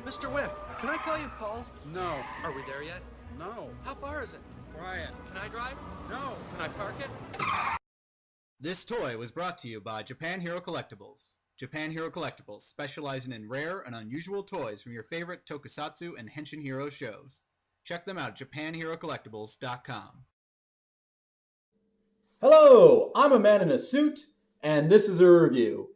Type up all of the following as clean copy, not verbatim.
Mr. Wimp, can I call you Paul? No. Are we there yet? No. How far is it? Quiet. Can I drive? No. Can I park it? This toy was brought to you by Japan Hero Collectibles. Japan Hero Collectibles, specializing in rare and unusual toys from your favorite tokusatsu and henshin hero shows. Check them out at japanherocollectibles.com. Hello, I'm a man in a suit, and this is a review.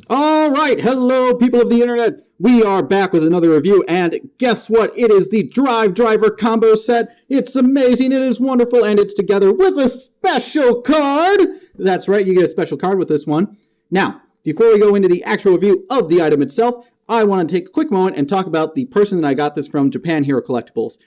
All right, hello people of the internet. We are back with another review, and guess what? It is the Drive Driver combo set. It's amazing, it is wonderful, and it's together with a special card. That's right, you get a special card with this one. Now, before we go into the actual review of the item itself, I want to take a quick moment and talk about the person that I got this from, Japan Hero Collectibles.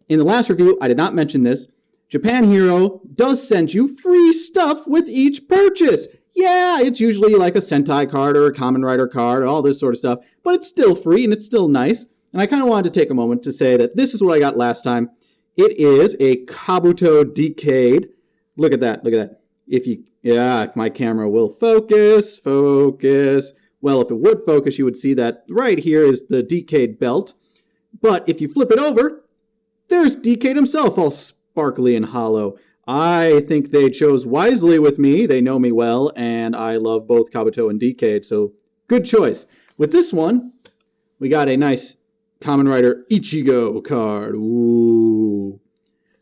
In the last review, I did not mention this. Japan Hero does send you free stuff with each purchase. Yeah, it's usually like a Sentai card or a Kamen Rider card or all this sort of stuff, but it's still free and it's still nice. And I kind of wanted to take a moment to say that this is what I got last time. It is a Kabuto Decade. Look at that, look at that. If my camera will focus. Well, if it would focus, you would see that right here is the Decade belt. But if you flip it over, there's Decade himself, all sparkly and hollow. I think they chose wisely with me. They know me well, and I love both Kabuto and Decade, so good choice. With this one, we got a nice Kamen Rider Ichigo card. Ooh.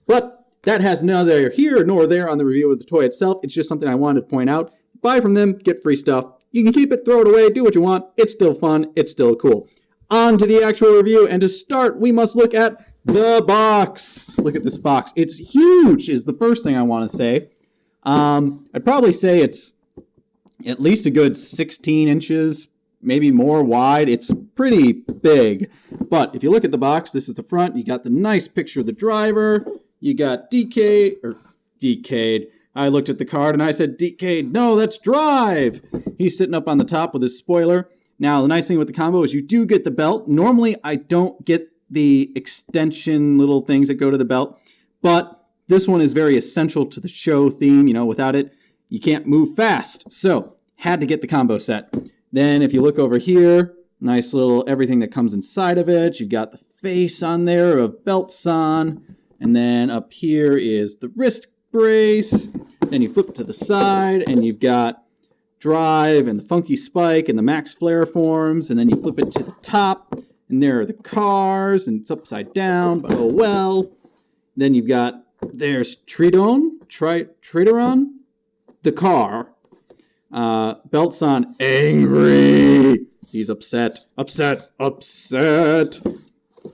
But that has neither here nor there on the review of the toy itself. It's just something I wanted to point out. Buy from them, get free stuff. You can keep it, throw it away, do what you want. It's still fun. It's still cool. On to the actual review, and to start, we must look at the box. Look at this box. It's huge is the first thing I want to say. I'd probably say it's at least a good 16 inches, maybe more wide. It's pretty big. But if you look at the box, this is the front. You got the nice picture of the driver. You got Decade. I looked at the card and I said, Decade, no, that's Drive. He's sitting up on the top with his spoiler. Now, the nice thing with the combo is you do get the belt. Normally, I don't get the extension little things that go to the belt, but this one is very essential to the show theme. You know, without it, you can't move fast. So, had to get the combo set. Then, if you look over here, nice little everything that comes inside of it. You've got the face on there of Belt-san, and then up here is the wrist brace. Then you flip it to the side, and you've got Drive and the funky spike and the max flare forms, and then you flip it to the top. And there are the cars, and it's upside down, but oh well. Then you've got, there's Tridoron, the car. Belt-san, angry. He's upset.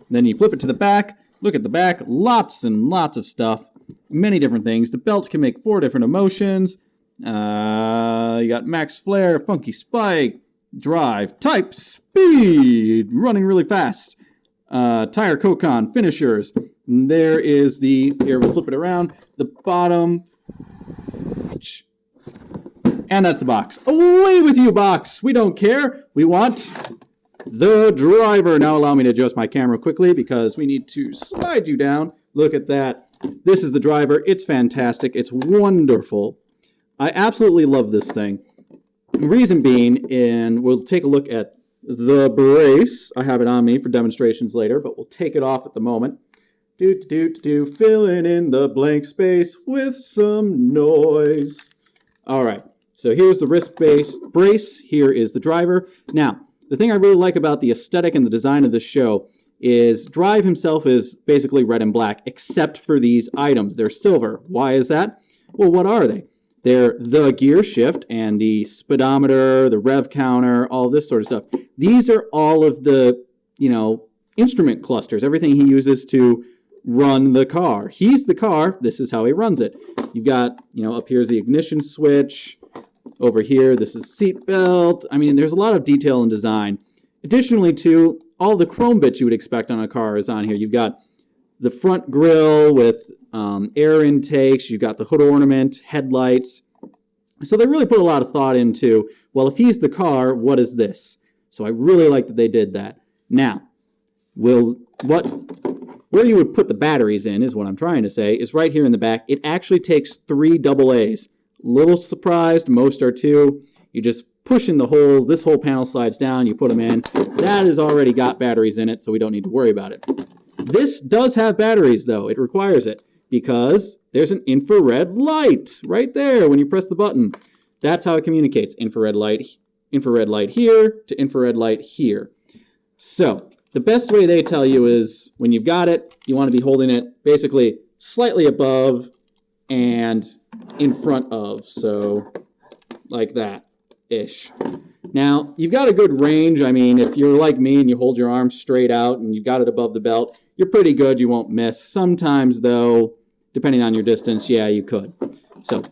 Then you flip it to the back. Look at the back, lots and lots of stuff. Many different things. The belt can make 4 different emotions. You got max flare, funky spike, Drive, type, speed, running really fast, tire Kokon, finishers. And there is the, here we'll flip it around, the bottom, and that's the box. Away with you, box. We don't care. We want the driver. Now allow me to adjust my camera quickly because we need to slide you down. Look at that. This is the driver. It's fantastic. It's wonderful. I absolutely love this thing. The reason being, and we'll take a look at the brace. I have it on me for demonstrations later, but we'll take it off at the moment. Filling in the blank space with some noise. All right, so here's the wrist brace. Here is the driver. Now, the thing I really like about the aesthetic and the design of this show is Drive himself is basically red and black, except for these items. They're silver. Why is that? Well, what are they? They're the gear shift and the speedometer, the rev counter, all this sort of stuff. These are all of the, instrument clusters, everything he uses to run the car. He's the car. This is how he runs it. You've got, up here's the ignition switch. Over here, this is seat belt. I mean, there's a lot of detail and design. Additionally, too, all the chrome bits you would expect on a car is on here. You've got the front grille with air intakes, you've got the hood ornament, headlights. So they really put a lot of thought into, well, if he's the car, what is this? So I really like that they did that. Now, where you would put the batteries in is what I'm trying to say, is right here in the back. It actually takes 3 AA's. Little surprised, most are too. You just push in the holes, this whole panel slides down, you put them in. That has already got batteries in it, so we don't need to worry about it. This does have batteries though, it requires it, because there's an infrared light right there when you press the button. That's how it communicates, infrared light here to infrared light here. So the best way they tell you is when you've got it, you want to be holding it basically slightly above and in front of, so like that-ish. Now, you've got a good range. I mean, if you're like me and you hold your arm straight out and you've got it above the belt, you're pretty good, you won't miss. Sometimes, though, depending on your distance, yeah, you could. So,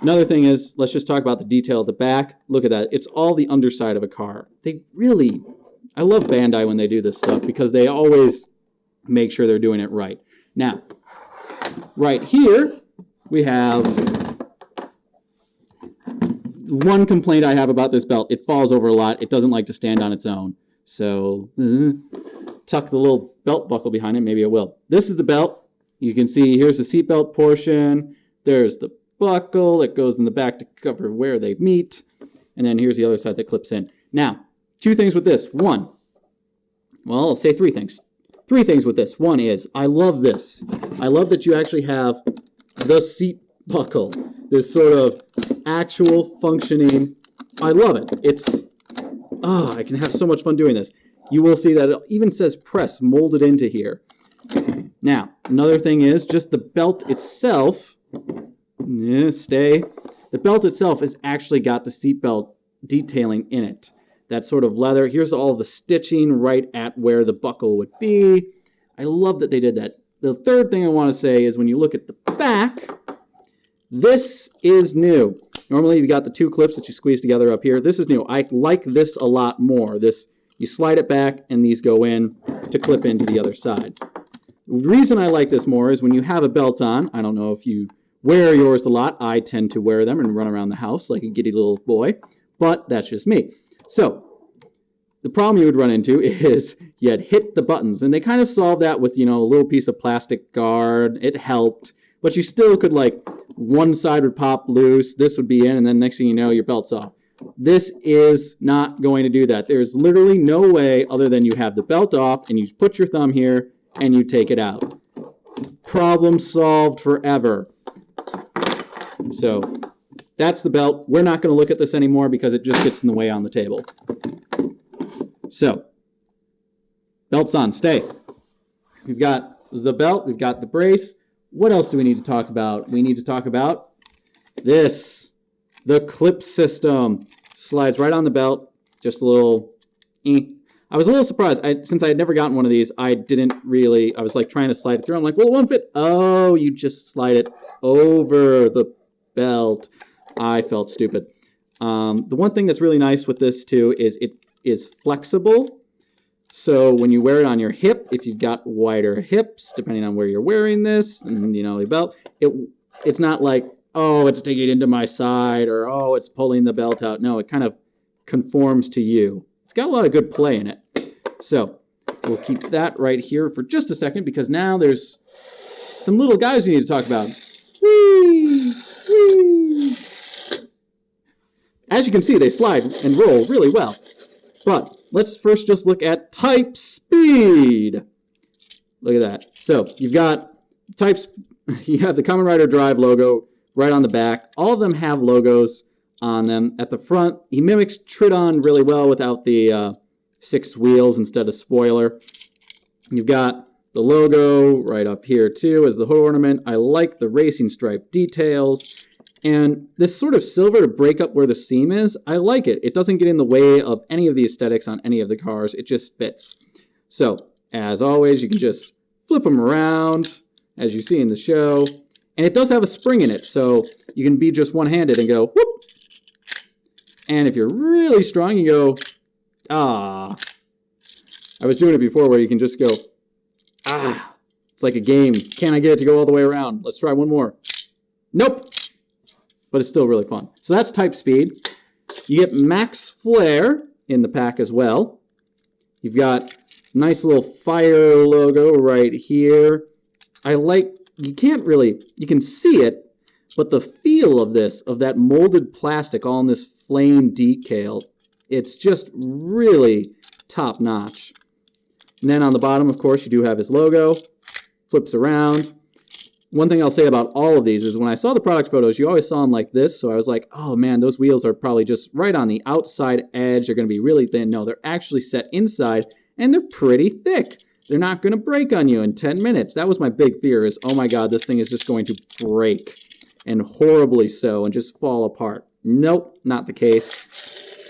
another thing is, let's just talk about the detail at the back. Look at that. It's all the underside of a car. I love Bandai when they do this stuff because they always make sure they're doing it right. Now, right here, we have one complaint I have about this belt. It falls over a lot. It doesn't like to stand on its own. So, tuck the little belt buckle behind it. Maybe it will. This is the belt. You can see here's the seatbelt portion. There's the buckle that goes in the back to cover where they meet. And then here's the other side that clips in. Now, two things with this. One, well, I'll say three things. Three things with this. One is, I love this. I love that you actually have the seat buckle. This sort of actual functioning. I love it. I can have so much fun doing this. You will see that it even says press molded into here. Now, another thing is just the belt itself. The belt itself has actually got the seatbelt detailing in it. That sort of leather. Here's all the stitching right at where the buckle would be. I love that they did that. The third thing I want to say is when you look at the back, this is new. Normally you've got the two clips that you squeeze together up here. This is new. I like this a lot more. This, you slide it back and these go in to clip into the other side. The reason I like this more is when you have a belt on, I don't know if you wear yours a lot. I tend to wear them and run around the house like a giddy little boy, but that's just me. So the problem you would run into is you'd hit the buttons, and they kind of solved that with, a little piece of plastic guard. It helped, but you still could, one side would pop loose, this would be in, and then next thing you know, your belt's off. This is not going to do that. There's literally no way other than you have the belt off, and you put your thumb here, and you take it out. Problem solved forever. So that's the belt. We're not going to look at this anymore because it just gets in the way on the table. So, belt's on. Stay. We've got the belt. We've got the brace. What else do we need to talk about? We need to talk about this. The clip system. Slides right on the belt. Just a little... I was a little surprised. Since I had never gotten one of these, I was trying to slide it through. I'm like, well, it won't fit. Oh, you just slide it over the belt. I felt stupid. The one thing that's really nice with this too is it is flexible. So when you wear it on your hip, if you've got wider hips, depending on where you're wearing this, and the belt, it's not like, oh, it's digging into my side, or oh, it's pulling the belt out. No, it kind of conforms to you. It's got a lot of good play in it. So we'll keep that right here for just a second because now there's some little guys we need to talk about. Whee! Whee! As you can see, they slide and roll really well. But let's first just look at type speed. Look at that. So you've got you have the Kamen Rider Drive logo right on the back. All of them have logos on them. At the front, he mimics Tridon really well without the 6 wheels instead of spoiler. You've got the logo right up here too as the hood ornament. I like the racing stripe details. And this sort of silver to break up where the seam is, I like it. It doesn't get in the way of any of the aesthetics on any of the cars. It just fits. So, as always, you can just flip them around, as you see in the show. And it does have a spring in it, so you can be just one-handed and go, whoop. And if you're really strong, you go, ah. I was doing it before where you can just go, ah. It's like a game. Can I get it to go all the way around? Let's try one more. Nope. But it's still really fun. So that's type speed. You get max flare in the pack as well. You've got nice little fire logo right here. You can see it, But the feel of this, of that molded plastic all in this flame decal, it's just really top notch. And then on the bottom, of course, you do have his logo. Flips around. One thing I'll say about all of these is when I saw the product photos, you always saw them like this, so I was like, oh man, those wheels are probably just right on the outside edge. They're going to be really thin. No, they're actually set inside, and they're pretty thick. They're not going to break on you in 10 minutes. That was my big fear is, oh my god, this thing is just going to break, and horribly so, and just fall apart. Nope, not the case.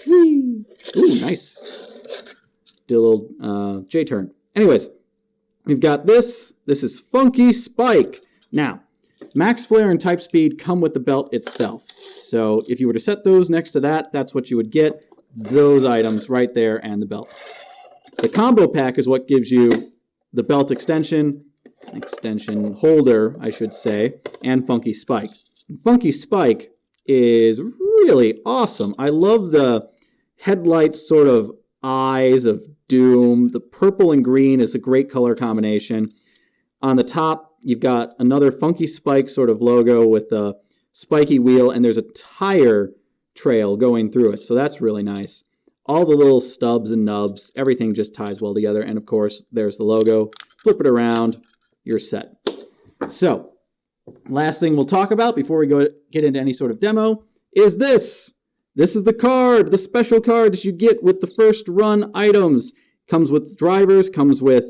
Whee! Ooh, nice. Did a little J-turn. Anyways, we've got this. This is Funky Spike. Now, max flare and type speed come with the belt itself. So if you were to set those next to that, that's what you would get. Those items right there and the belt. The combo pack is what gives you the belt extension holder, I should say, and Funky Spike. Funky Spike is really awesome. I love the headlights sort of eyes of doom. The purple and green is a great color combination. On the top, you've got another Funky Spike sort of logo with a spiky wheel, and there's a tire trail going through it, so that's really nice. All the little stubs and nubs, everything just ties well together, and of course, there's the logo. Flip it around, you're set. So, last thing we'll talk about before we get into any sort of demo is this. This is the card, the special card that you get with the first run items. Comes with drivers, comes with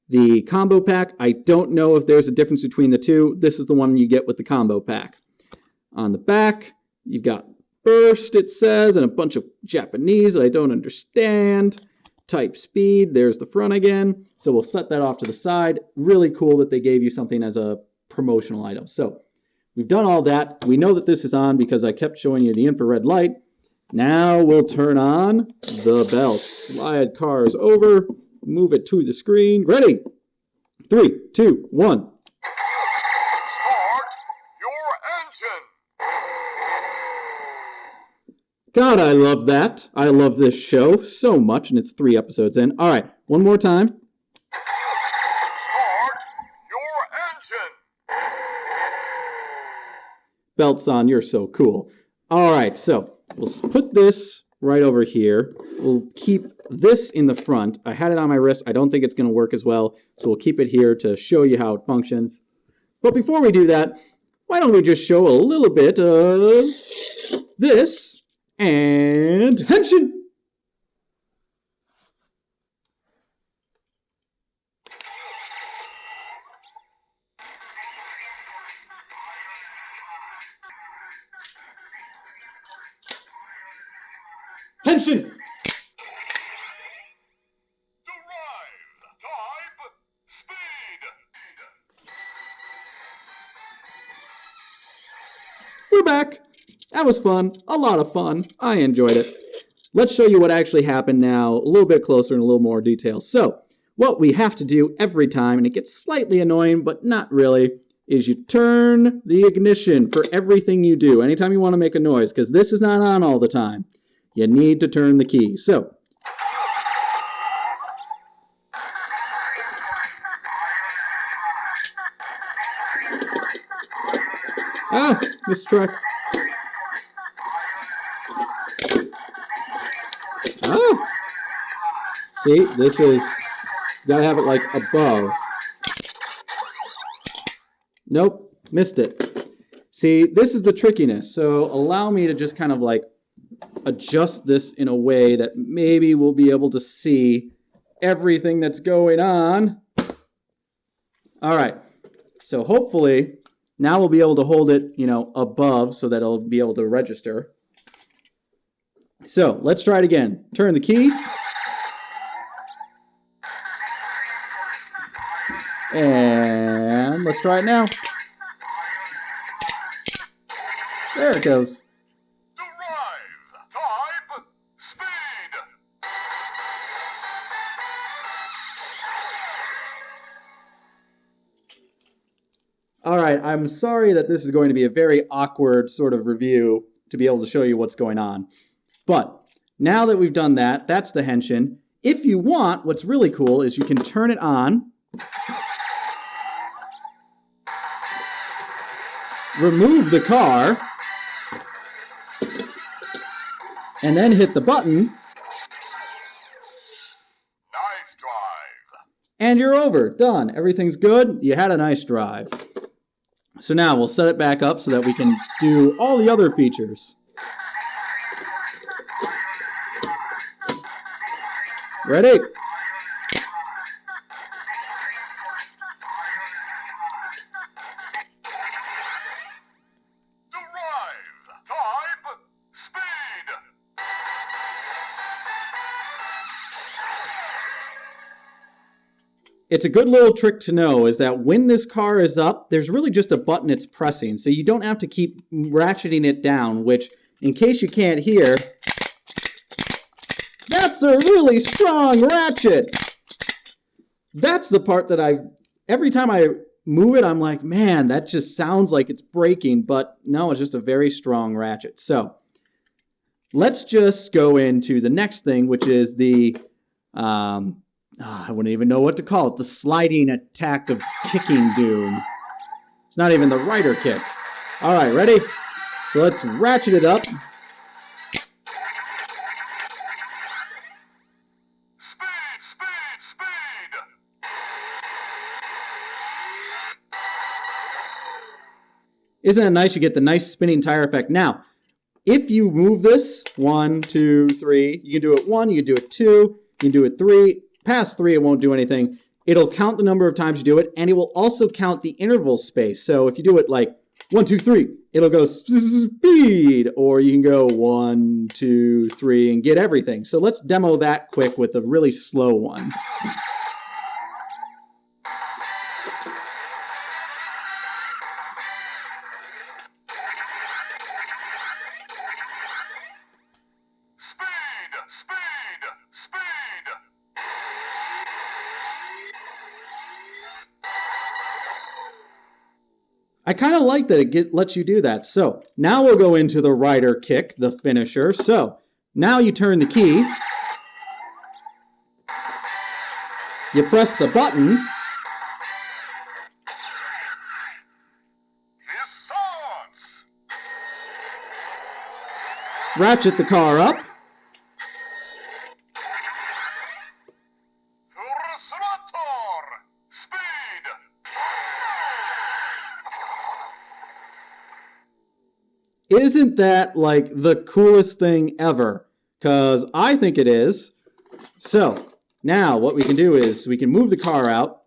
the combo pack. I don't know if there's a difference between the two. This is the one you get with the combo pack. On the back, you've got Burst, it says, and a bunch of Japanese that I don't understand. Type speed, there's the front again. So we'll set that off to the side. Really cool that they gave you something as a promotional item. So we've done all that. We know that this is on because I kept showing you the infrared light. Now we'll turn on the belt. Slide cars over. Move it to the screen. Ready? 3, 2, 1. Start your engine. God, I love that. I love this show so much, and it's 3 episodes in. All right, one more time. Start your engine. Belt's on. You're so cool. All right, so we'll put this right over here. We'll keep this in the front. I had it on my wrist. I don't think it's going to work as well, so we'll keep it here to show you how it functions. But before we do that, why don't we just show a little bit of this and Henshin. Henshin. We're back. That was fun. A lot of fun. I enjoyed it. Let's show you what actually happened now, a little bit closer in a little more detail. So, what we have to do every time, and it gets slightly annoying, but not really, is you turn the ignition for everything you do. Anytime you want to make a noise, because this is not on all the time, you need to turn the key. So, missed track. See, this is, you gotta have it like above. Nope, missed it. See, this is the trickiness. So allow me to just kind of like adjust this in a way that maybe we'll be able to see everything that's going on. All right, so hopefully now we'll be able to hold it, above so that it'll be able to register. So let's try it again. Turn the key. And let's try it now. There it goes. Drive, type, speed. All right, I'm sorry that this is going to be a very awkward sort of review to be able to show you what's going on. But now that we've done that, that's the Henshin. If you want, what's really cool is you can turn it on. remove the car, and then hit the button, Nice drive. and you're over. Done. Everything's good. You had a nice drive. So now we'll set it back up so that we can do all the other features. Ready? Drive. Type. Speed. It's a good little trick to know is that when this car is up, there's really just a button it's pressing. So you don't have to keep ratcheting it down, which, in case you can't hear, that's a really strong ratchet. That's the part that every time I move it, I'm like, man, that just sounds like it's breaking, but no, it's just a very strong ratchet. So let's just go into the next thing, which is the, I wouldn't even know what to call it, the sliding attack of kicking doom. It's not even the rider kick. All right, ready? So let's ratchet it up. Speed. Isn't it nice? You get the nice spinning tire effect. Now, if you move this, 1, 2, 3, you can do it 1, you can do it 2, you can do it 3. Past 3, it won't do anything. It'll count the number of times you do it, and it will also count the interval space. So if you do it like 1, 2, 3, it'll go speed, or you can go 1, 2, 3, and get everything. So let's demo that quick with a really slow one. I kind of like that it lets you do that. So now we'll go into the rider kick, the finisher. So now you turn the key, you press the button, ratchet the car up, Isn't that like the coolest thing ever? Because I think it is. So now what we can do is we can move the car out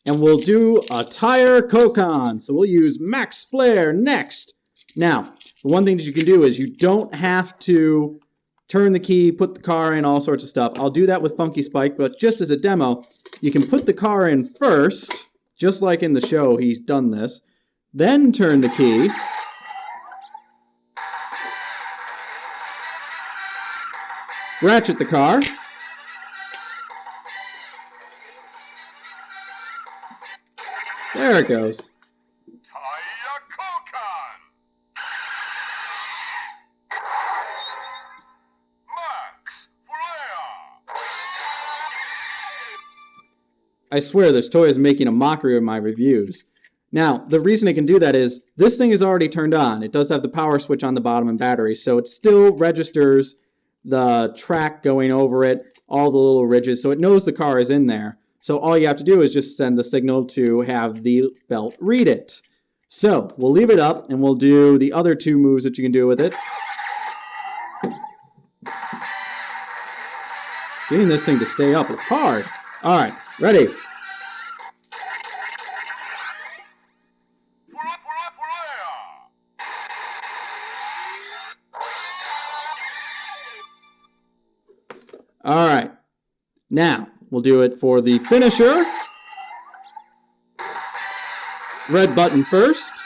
and we'll do a tire Kokon. So we'll use Max Flare next. Now, the one thing that you can do is you don't have to turn the key, put the car in, all sorts of stuff. I'll do that with Funky Spike, but just as a demo, you can put the car in first, just like in the show he's done this, then turn the key, ratchet the car, there it goes. I swear this toy is making a mockery of my reviews. Now, the reason it can do that is this thing is already turned on. It does have the power switch on the bottom and battery, so it still registers the track going over it, all the little ridges, so it knows the car is in there. So all you have to do is just send the signal to have the belt read it. So we'll leave it up and we'll do the other two moves that you can do with it. Getting this thing to stay up is hard. All right, ready? All right, now we'll do it for the finisher. Red button first.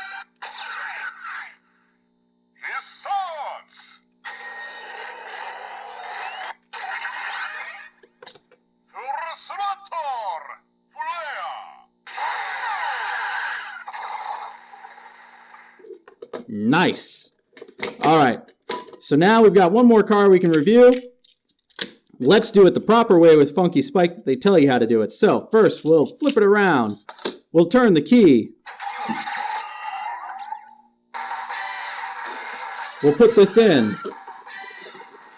Nice. All right, so now we've got one more car we can review. Let's do it the proper way with Funky Spike. They tell you how to do it. So first we'll flip it around. We'll turn the key. we'll put this in.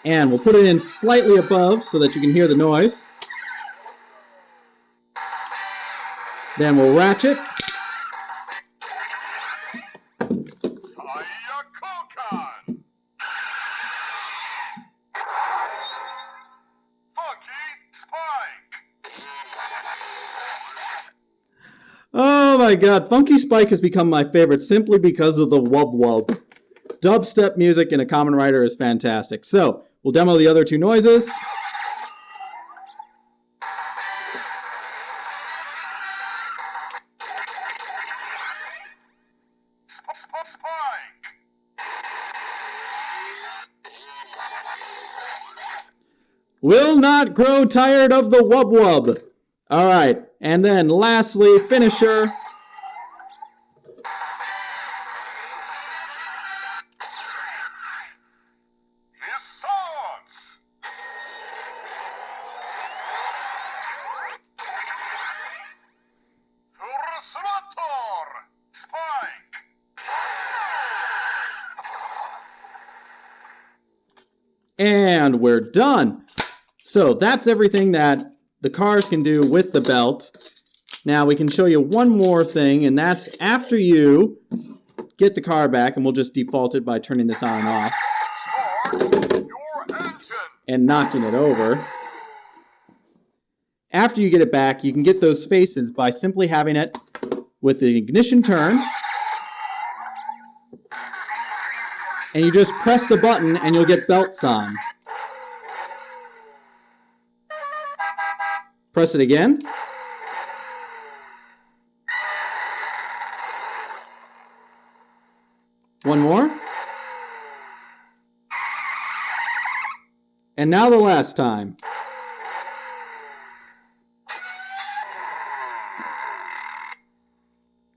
And we'll put it in slightly above so that you can hear the noise. Then we'll ratchet. Oh my god, Funky Spike has become my favorite simply because of the wub wub. Dubstep music in a Kamen Rider is fantastic. So, we'll demo the other two noises. Will not grow tired of the wub wub. Alright, and then lastly, finisher. And we're done. So that's everything that the cars can do with the belt. Now we can show you one more thing, and that's after you get the car back, and we'll just default it by turning this on and off and knocking it over. After you get it back, you can get those faces by simply having it with the ignition turned. And you just press the button and you'll get belts on. Press it again. One more. And now the last time.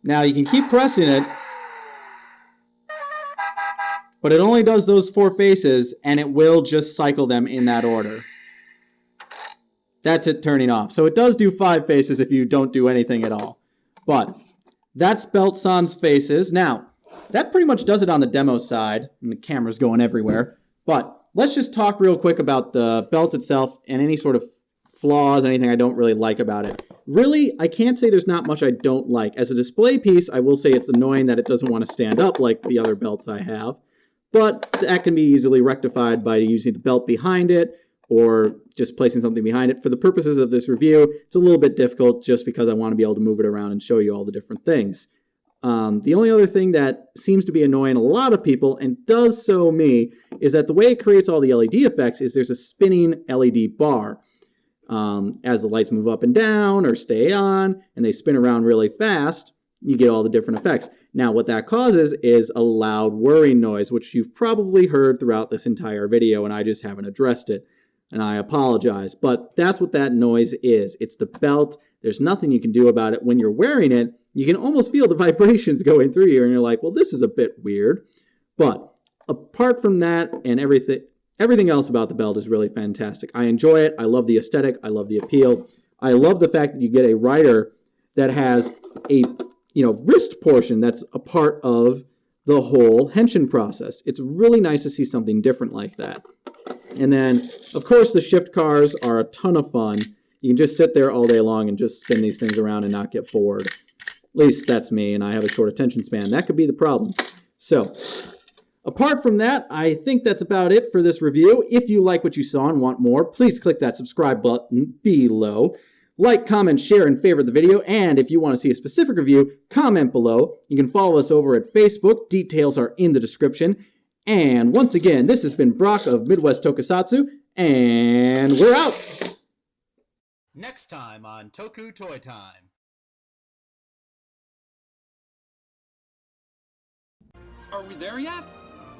Now you can keep pressing it, but it only does those four faces, and it will just cycle them in that order. That's it turning off. So it does do 5 faces if you don't do anything at all. But that's Belt Sans faces. Now, that pretty much does it on the demo side, and the camera's going everywhere. But let's just talk real quick about the belt itself and any sort of flaws, anything I don't really like about it. Really, I can't say there's not much I don't like. As a display piece, I will say it's annoying that it doesn't want to stand up like the other belts I have. But that can be easily rectified by using the belt behind it or just placing something behind it. For the purposes of this review, it's a little bit difficult just because I want to be able to move it around and show you all the different things. The only other thing that seems to be annoying a lot of people, and does so me, is that the way it creates all the LED effects is there's a spinning LED bar. As the lights move up and down or stay on, and they spin around really fast, you get all the different effects. Now, what that causes is a loud whirring noise, which you've probably heard throughout this entire video, and I just haven't addressed it, and I apologize. But that's what that noise is. It's the belt. There's nothing you can do about it. When you're wearing it, you can almost feel the vibrations going through you, and you're like, well, this is a bit weird. But apart from that and everything else about the belt is really fantastic. I enjoy it. I love the aesthetic. I love the appeal. I love the fact that you get a rider that has a wrist portion that's a part of the whole henshin process. It's really nice to see something different like that. And then, of course, the shift cars are a ton of fun. You can just sit there all day long and just spin these things around and not get bored. At least that's me, and I have a short attention span. That could be the problem. So, apart from that, I think that's about it for this review. If you like what you saw and want more, please click that subscribe button below. Like, comment, share, and favorite the video. And if you want to see a specific review, comment below. You can follow us over at Facebook. Details are in the description. And once again, this has been Brock of Midwest Tokusatsu, and we're out! Next time on Toku Toy Time. Are we there yet?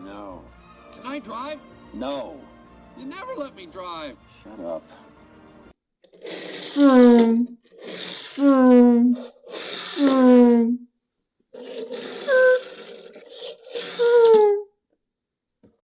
No. Can I drive? No. You never let me drive. Shut up.